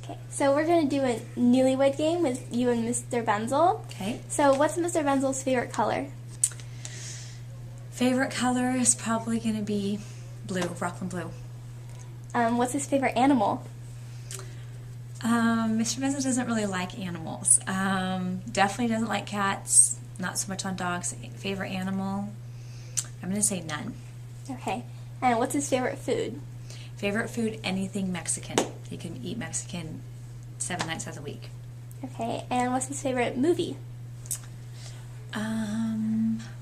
Okay, so we're going to do a Newlywed game with you and Mr. Benzel. Okay. So what's Mr. Benzel's favorite color? Favorite color is probably going to be blue, Rockland blue. What's his favorite animal? Mr. Benzel doesn't really like animals. Definitely doesn't like cats, not so much on dogs. Favorite animal? I'm going to say none. Okay. And what's his favorite food? Favorite food, anything Mexican. He can eat Mexican 7 nights out of the week. Okay. And what's his favorite movie?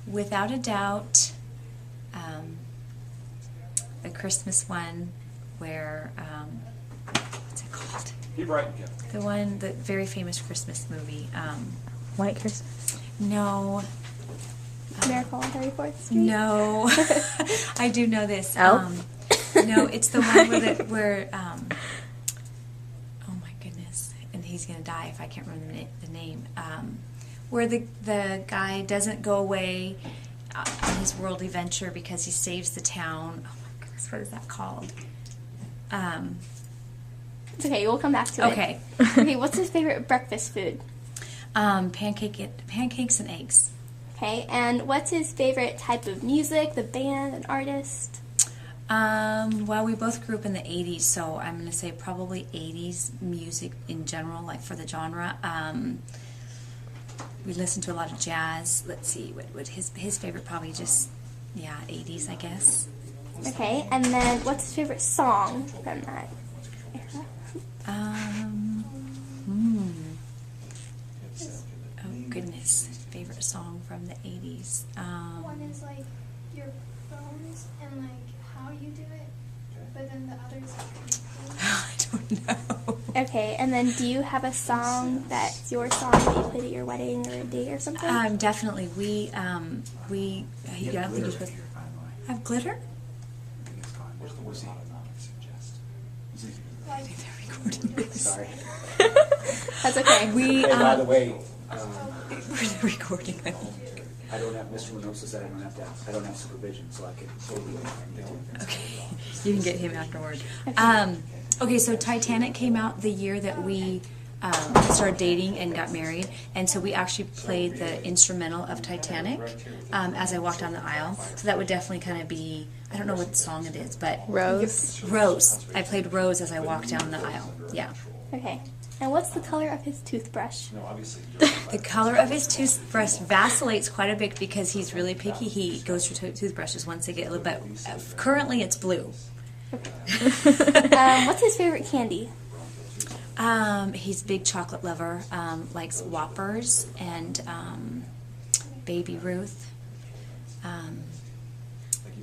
Without a doubt, the Christmas one where, what's it called? Be bright. The very famous Christmas movie. White Christmas? No. Miracle on 34th Street? No. I do know this. Elf? No, it's the one where oh my goodness, and he's going to die if I can't remember the name. Where the guy doesn't go away on his worldly venture because he saves the town. Oh my goodness, what is that called? It's okay, we'll come back to it. Okay. Okay, what's his favorite breakfast food? Pancakes and eggs. Okay, and what's his favorite type of music, the band, an artist? Well, we both grew up in the 80s, so I'm going to say probably 80s music in general, like for the genre. We listen to a lot of jazz. Let's see, what his favorite probably just, 80s, I guess. Okay, and then what's his favorite song from that era? Oh goodness, favorite song from the 80s. One is like your phones and like how you do it, but then the other is like I don't know. Okay, and then do you have a song that's your song that you played at your wedding or a date or something? Definitely. We I don't think you're supposed to have glitter. I think they're recording this. Sorry. That's okay. We Hey, by the way, we're recording it. I don't have Mr. Minosa said I don't have supervision, so I can totally. Okay, you can get him afterward. Okay, so Titanic came out the year that we started dating and got married, and so we actually played the instrumental of Titanic as I walked down the aisle. So that would definitely kind of be, I don't know what song it is, but Rose? Rose. I played Rose as I walked down the aisle. Yeah. Okay. And what's the color of his toothbrush? The color of his toothbrush vacillates quite a bit because he's really picky. He goes through toothbrushes once they get a little bit. Currently, it's blue. What's his favorite candy? He's a big chocolate lover. Likes Whoppers and Baby Ruth.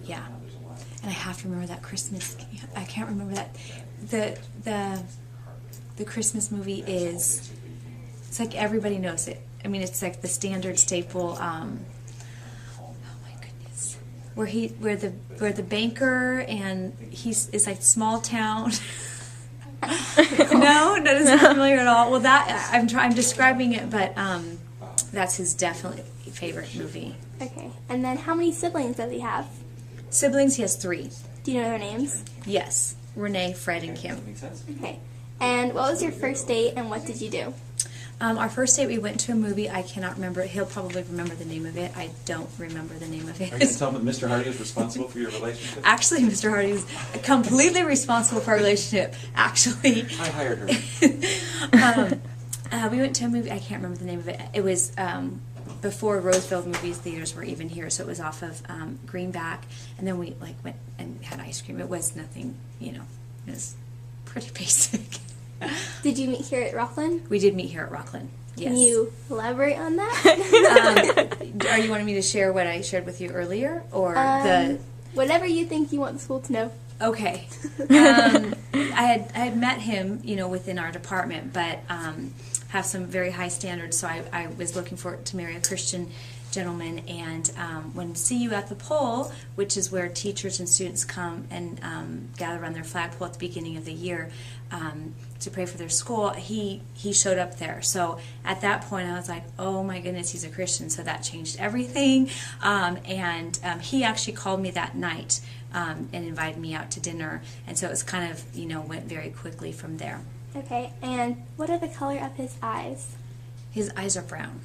Yeah, and I have to remember that Christmas. I can't remember that the Christmas movie is. It's like everybody knows it. I mean, it's like the standard staple. Oh my goodness, where the banker and it's like small town. No, that isn't familiar at all. Well, I'm describing it, but that's his definitely favorite movie. Okay. And then how many siblings does he have? Siblings, he has 3. Do you know their names? Yes, Renee, Fred, and Kim. Okay. And what was your first date and what did you do? Our first date, we went to a movie. I cannot remember it. He'll probably remember the name of it. I don't remember the name of it. Are you going to tell me that Mr. Hardy is responsible for your relationship? Actually, Mr. Hardy is completely responsible for our relationship. Actually, I hired her. we went to a movie. I can't remember the name of it. It was before Roseville movie theaters were even here, so it was off of Greenback. And then we went and had ice cream. It was nothing, it was pretty basic. Did you meet here at Rockland? We did meet here at Rockland. Yes. Can you elaborate on that? Are you wanting me to share what I shared with you earlier, or whatever you think you want the school to know. Okay. I had met him, within our department, but have some very high standards. So I was looking to marry a Christian gentleman, and when See You at the Pole, which is where teachers and students come and gather around their flagpole at the beginning of the year to pray for their school, he showed up there. So at that point I was like, oh my goodness, he's a Christian, so that changed everything. And he actually called me that night and invited me out to dinner, and so it was kind of, went very quickly from there. Okay, and what are the color of his eyes? His eyes are brown.